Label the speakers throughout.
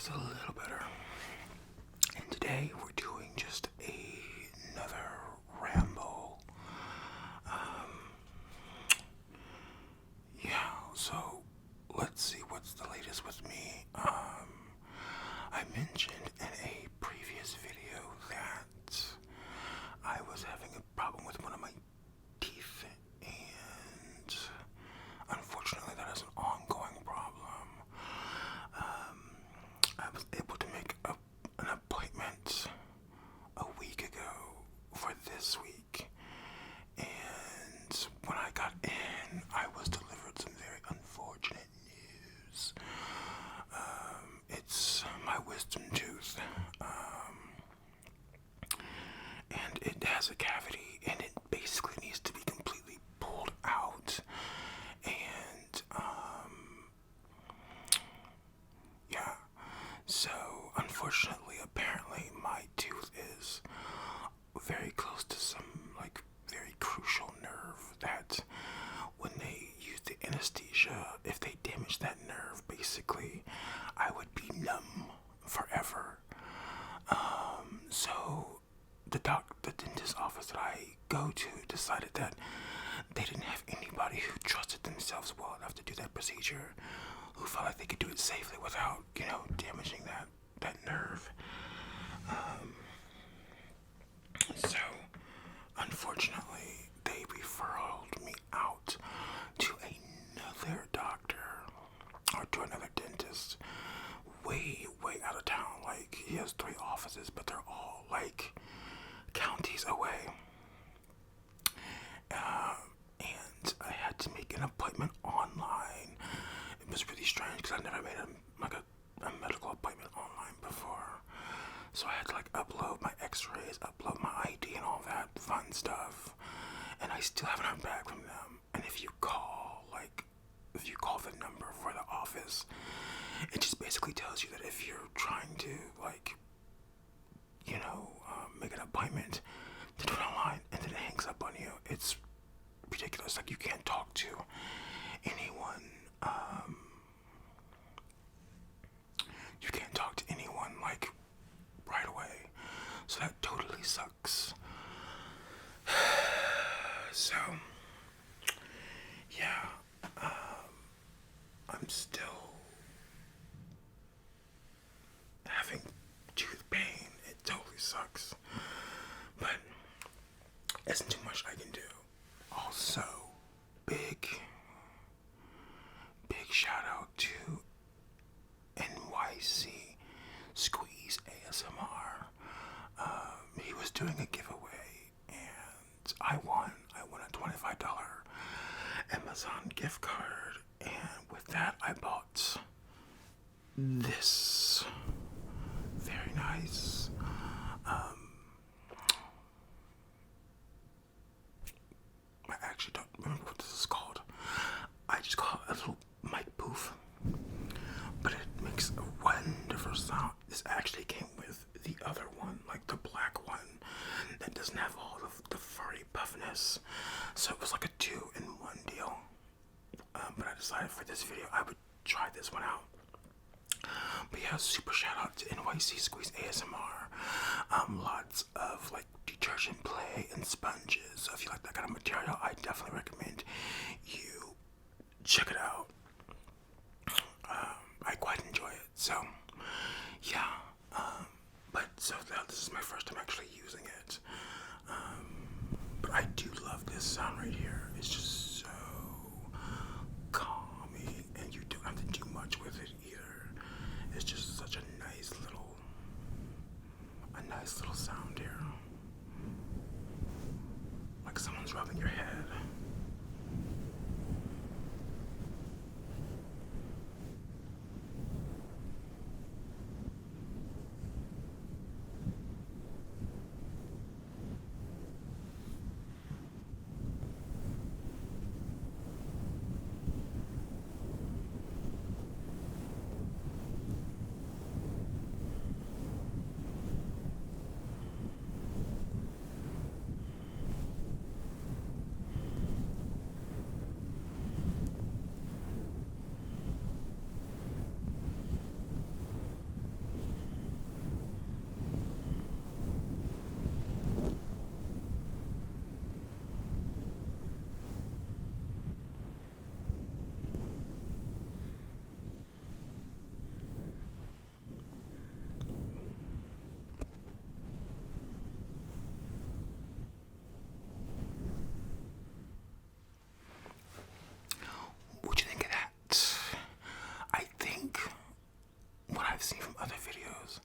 Speaker 1: feels a little better. And today we're doing just another ramble. Yeah, so let's see what's the latest with me. I mentioned in a previous video that I was having a problem with one of my teeth, and unfortunately that is an ongoing problem. I was able to make an appointment a week ago for this week, and when I got in, I was delivered some very unfortunate news. It's my wisdom tooth, and it has a cavity, and it basically needs to be completely pulled out. And yeah, so unfortunately, apparently, my tooth is very close to some very crucial nerve that when they use the anesthesia, if they damage that nerve, basically I would be numb forever. So the dentist office that I go to decided that they didn't have anybody who trusted themselves well enough to do that procedure, who felt like they could do it safely without, damaging that nerve. So unfortunately, they referred me out to another doctor, or to another dentist, way out of town. Like, he has 3 offices, but they're all counties away. And I had to make an appointment online. It was really strange because I never made a medical appointment online before. So I had to upload my x-rays, upload my ID and all that fun stuff. And I still haven't heard back from them. And if you call the number for the office, it just basically tells you that if you're trying to make an appointment, to do it online, and then it hangs up on you. It's ridiculous. You can't talk to anyone. You can't talk to anyone right away. So that totally sucks. So yeah, I'm still having tooth pain. It totally sucks, but isn't too much I can do. Also, big shout out to NYC Squeeze ASMR. He was doing a giveaway, and I won a $25 Amazon gift card, and with that I bought this very nice I actually don't remember what this is called. I just call it a little mic booth, but it makes a wonderful sound. This actually came with the other one, the black one that doesn't have all of the furry puffiness. So it was like a 2-in-1 deal. But I decided for this video I would try this one out. But yeah, super shout out to NYC Squeeze ASMR. Lots of detergent play and sponges. So if you like that kind of material, I definitely recommend you check it out. I quite enjoy it. So yeah, but so this is my first time actually using it. But I do love this sound right here. It's just so calming, and you don't have to do much with it either. It's just such a nice little sound here. Like someone's rubbing your head. I've seen from other videos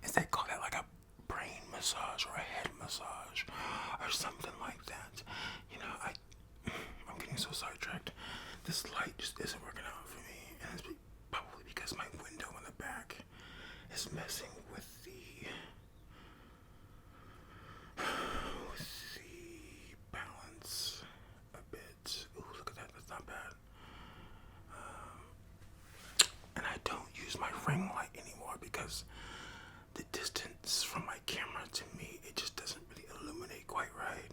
Speaker 1: is they call that like a brain massage or a head massage or something like that. You know, I'm getting so sidetracked. This light just isn't working out for me, and it's probably because my window in the back is messing with the balance a bit. Ooh, look at that. That's not bad. And I don't use my ring light anymore because the distance from my camera to me, it just doesn't really illuminate quite right.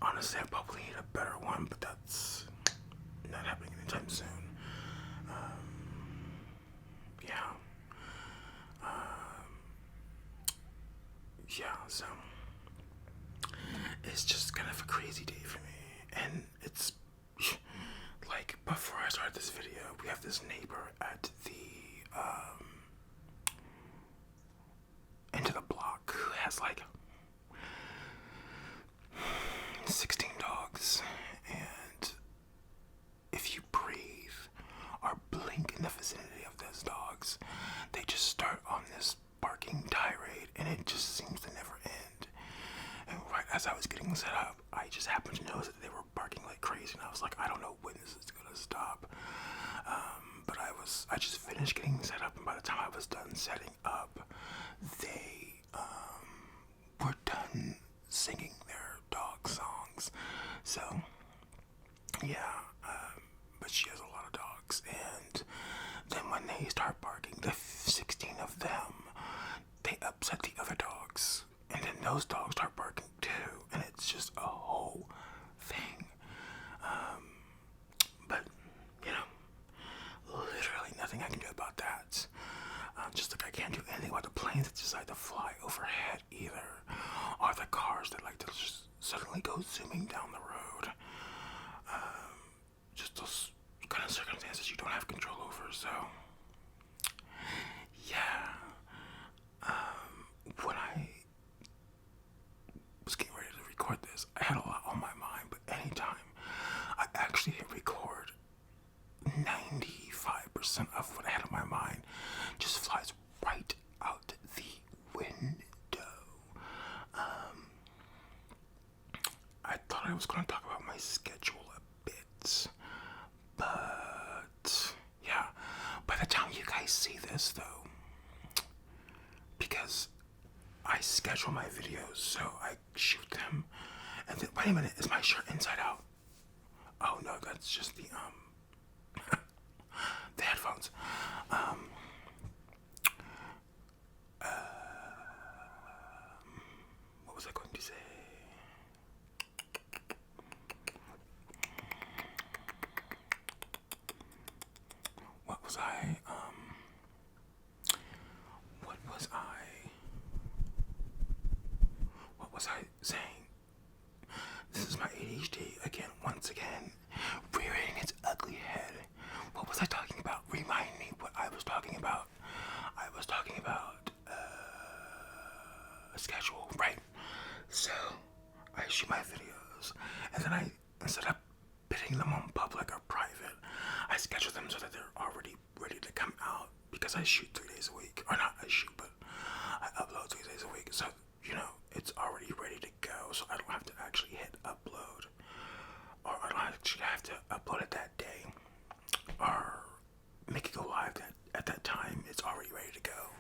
Speaker 1: Honestly, I probably need a better one, but that's not happening anytime soon. Yeah. Yeah, so it's just kind of a crazy day for me. And it's like, before I started this video, we have this neighbor at the end of the block who has like 16 dogs, and if you breathe or blink in the vicinity of those dogs, they just start on this barking tirade, and it just seems to never end. And right as I was getting set up, I just happened to notice that they were barking like crazy, and I was like, I don't know when this is gonna stop. But I just finished getting set up, and by the time I was done setting up, they were done singing their dog songs. So yeah, but she has a lot of dogs, and then when they start barking, the 16 of them, they upset the other dogs, and then those dogs start barking too, and it's just a whole thing. But you know, literally nothing I can do about that. Just like I can't do anything about the planes that decide to fly overhead either, or the cars that like to just suddenly go zooming down the road. Just those kind of circumstances you don't have control over. So yeah, when I was getting ready to record this, I had a lot on my mind, but anytime I actually hit record, 95% of what I had on my mind just flies right out the window. I thought I was going to talk about my schedule a bit, but yeah, by the time you guys see this though, because I schedule my videos, so I shoot them, and then, wait a minute, is my shirt inside out? Oh no, that's just the the headphones. What was I going to say? What was I? What was I saying? This is my ADHD again, once again, rearing its ugly head. What was I talking about? Remind me what I was talking about. I was talking about a schedule, right? So I shoot my videos, and then instead of putting them on public or private, I schedule them so that they're already ready to come out, because I shoot 3 days a week, or not I shoot, but I upload 3 days a week, so you know it's already ready to go, so I don't have to actually hit upload, or I don't actually have to upload it that day, or make it go live at that time. It's already ready to go.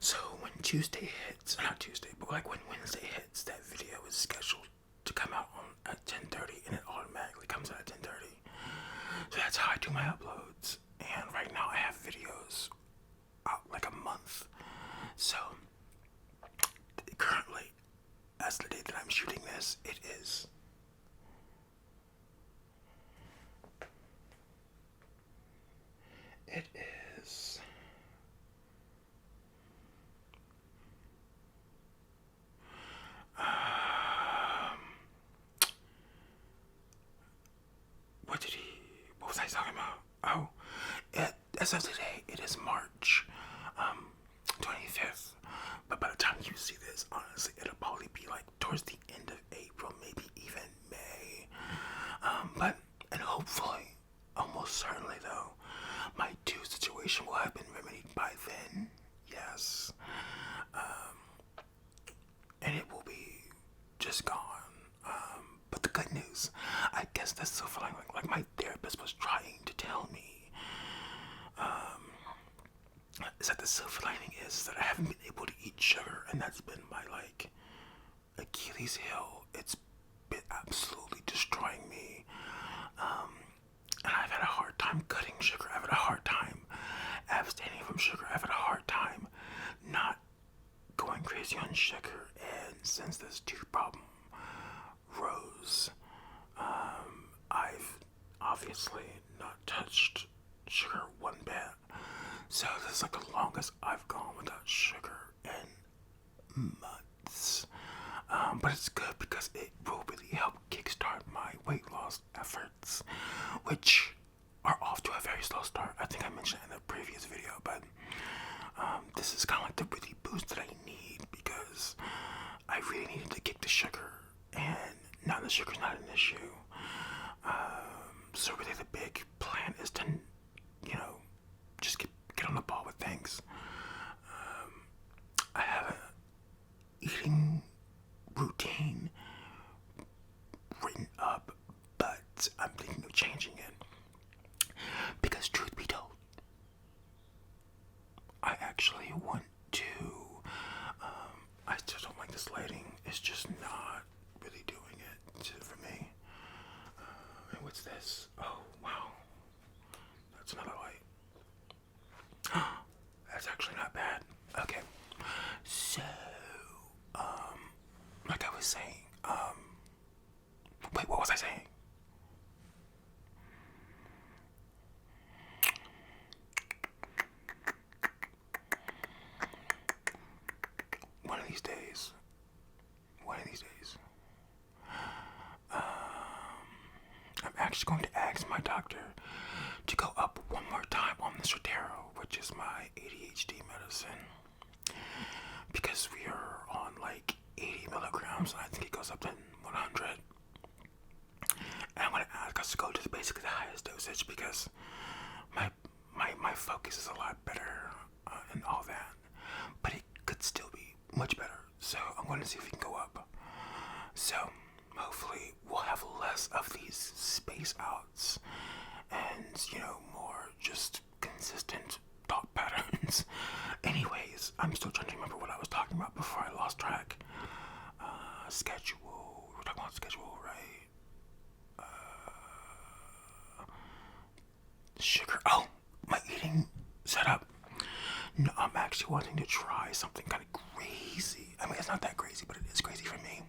Speaker 1: So when Tuesday hits, not Tuesday, but like when Wednesday hits, that video is scheduled to come out at 10:30, and it automatically comes out at 10:30. So that's how I do my uploads. And right now I have videos out like a month. So currently, as the day that I'm shooting this, it is what was I talking about? Oh, as of today, it is March 25th. But by the time you see this, honestly, it'll probably be like towards the end of April, maybe even May. And hopefully, almost certainly though, my tooth situation will have been remedied by then, yes. And it will be just gone. But the good news, I guess that's so funny. Like my therapist was trying to tell me, is that the silver lining is that I haven't been able to eat sugar, and that's been my like Achilles heel. It's been absolutely destroying me. And I've had a hard time cutting sugar. I've had a hard time abstaining from sugar. I've had a hard time not going crazy on sugar. And since this tooth problem rose, I've obviously not touched sugar one bit. So this is like the longest I've gone without sugar in months. But it's good because it will really help kickstart my weight loss efforts, which are off to a very slow start. I think I mentioned it in the previous video, but this is kind of like the really boost that I need because I really needed to kick the sugar, and now the sugar's not an issue. So really the big plan is to, just get on the ball with things. I have a eating routine written up, but I'm thinking of changing it because truth be told, I actually want to, I still don't like this lighting. It's just not really doing it for me. And what's this? Oh, wow. That's another light. That's actually not bad. Okay. So, like I was saying, wait, what was I saying? One of these days, I'm actually going to ask my doctor to go up one more time on the Sotero, which is my ADHD medicine, because we are on like 80 milligrams, and I think it goes up to 100. And I'm going to ask us to go to basically the highest dosage because my focus is a lot better and all that, but it could still be much better. So I'm going to see if we can go up. So hopefully we'll have less of these space outs and, more just consistent thought patterns. Anyways, I'm still trying to remember what I was talking about before I lost track. Schedule. We're talking about schedule, right? Sugar. Oh, my eating setup. No, I'm actually wanting to try something kind of crazy. I mean, it's not that crazy, but it is crazy for me,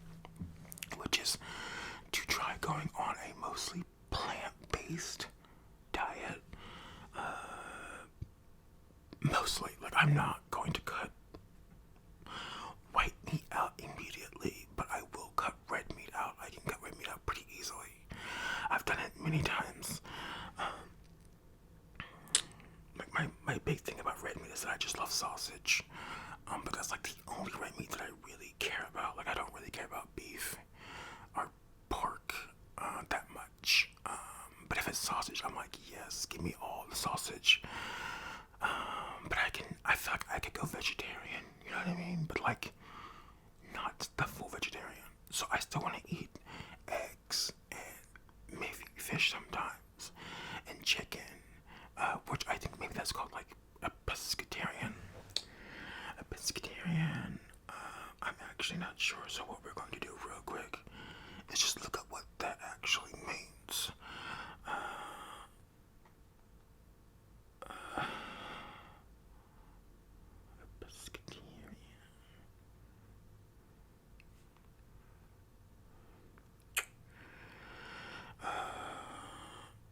Speaker 1: which is to try going on a mostly plant-based diet. Mostly, like, I'm not going to cut white meat out immediately, but I will cut red meat out. I can cut red meat out pretty easily. I've done it many times. My big thing about red meat is that I just love sausage. But that's like the only red meat that I really care about. Like, I don't really care about beef or pork that much. But if it's sausage, I'm like, yes, give me all the sausage. But I feel like I could go vegetarian, you know what I mean? But like, not the full vegetarian. So I still want to eat eggs and maybe fish sometimes and chicken, which I think maybe that's called like a pescatarian. A pescatarian. I'm actually not sure. So what we're going to do real quick is just look up what that actually means.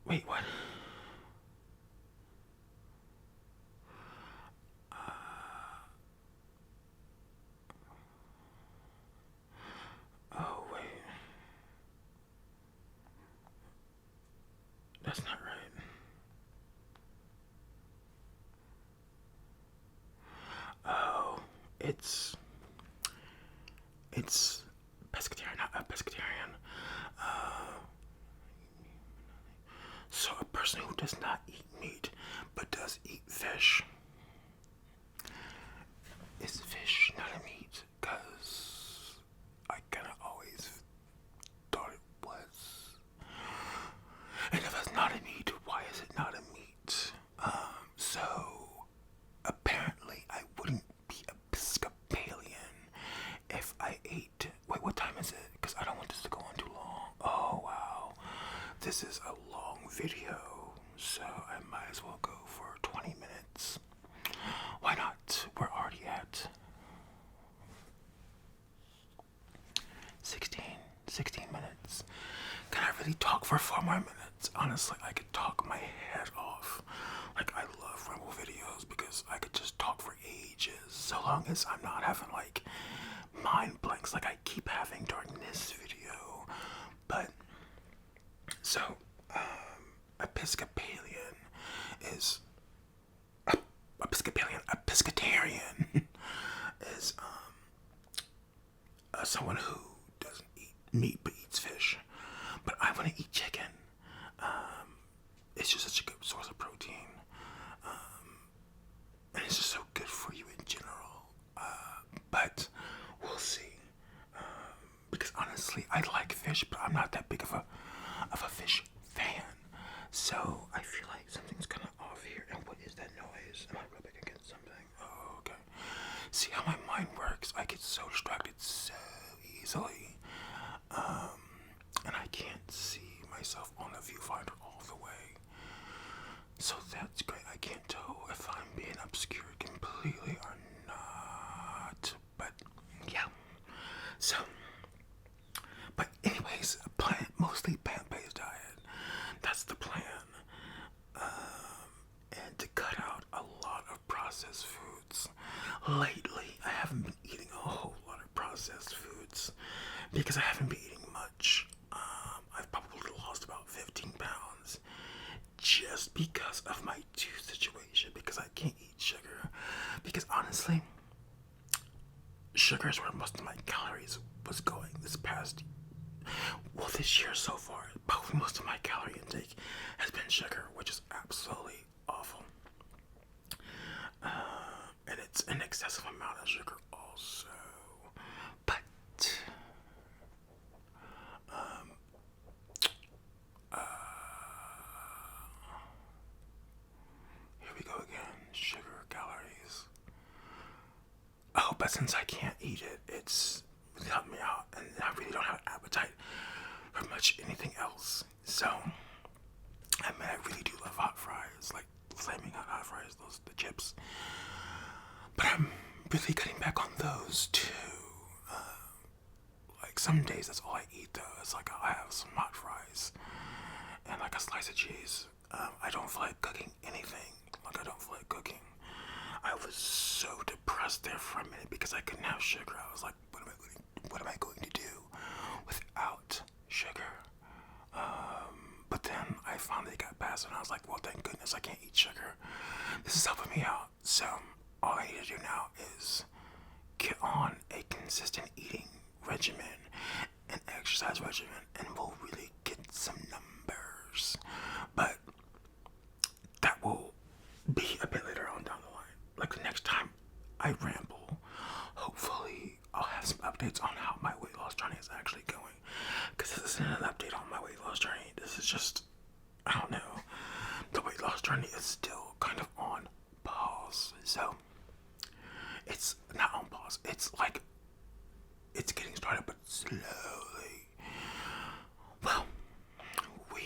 Speaker 1: Wait, what? Oh, wait. That's not right. Oh, it's pescatarian, not a pescatarian. So a person who does not eat meat but does eat fish. 4 more minutes. Honestly, I could talk my head off. Like, I love Ramble videos because I could just talk for ages, so long as I'm not having, like, mind blanks like I keep having during this video. But, so, Episcopalian is, Episcotarian is, someone who doesn't eat meat but eats fish. But I want to eat chicken. It's just such a good source of protein. And it's just so good for you in general. But we'll see. Because honestly, I like fish, but I'm not that big of a fish fan. So I feel like something's kind of off here. And what is that noise? Am I rubbing against something? Oh, okay. See how my mind works? I get so distracted so easily. And I can't see myself on the viewfinder all the way. So that's great. I can't tell if I'm being obscured completely or not. But yeah. So, but anyways, mostly plant-based diet. That's the plan. And to cut out a lot of processed foods. Lately, I haven't been eating a whole lot of processed foods because I haven't been eating much. I've probably lost about 15 pounds just because of my tooth situation, because I can't eat sugar. Because honestly, sugar is where most of my calories was going this year so far. Probably most of my calorie intake has been sugar, which is absolutely awful. And it's an excessive amount of sugar also. But here we go again. Sugar, calories. Oh, but since I can't eat it, it's really helped me out, and I really don't have appetite for much anything else. So, I mean, I really do love hot fries, like flaming hot fries, the chips. But I'm really cutting back on those too. Like some days, that's all I eat though. It's like I have some hot fries and like a slice of cheese. I don't feel like cooking anything. Like I don't feel like cooking. I was so depressed there for a minute because I couldn't have sugar. I was like, what am I going to do without sugar? But then I finally got past it and I was like, well, thank goodness I can't eat sugar. This is helping me out. So all I need to do now is get on a consistent eating regimen and exercise regimen, and we'll really get some numbers. But that will be a bit later on down the line. Like the next time I ramble, hopefully I'll have some updates on how my weight loss journey is actually going. Because this isn't an update on my weight loss journey. This is just, I don't know. The weight loss journey is still kind of on pause. So, it's not on pause. It's like, it's getting started, but slowly. Well, we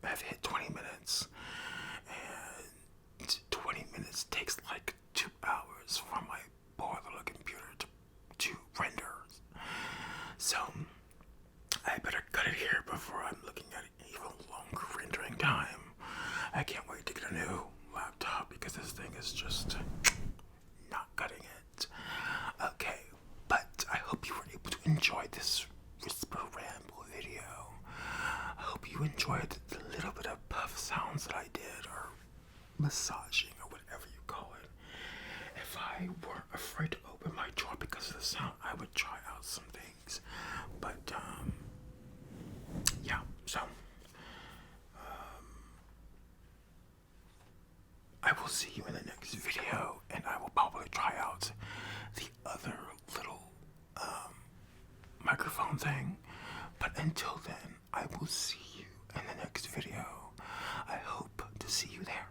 Speaker 1: have hit 20 minutes. And 20 minutes takes like 2 hours for my poor little computer to render. So, I better cut it here before I'm looking at an even longer rendering time. I can't wait to get a new laptop because this thing is just not cutting it. Okay, but I hope you were able to enjoy this Whisper Ramble video. I hope you enjoyed the little bit of puff sounds that I did, or massaging, or whatever you call it. If I weren't afraid to open my drawer because of the sound, I would try out some things. But, yeah, so, I will see you in the next video, and I will probably try out the other little, microphone thing. But until then, I will see you in the next video. I hope to see you there.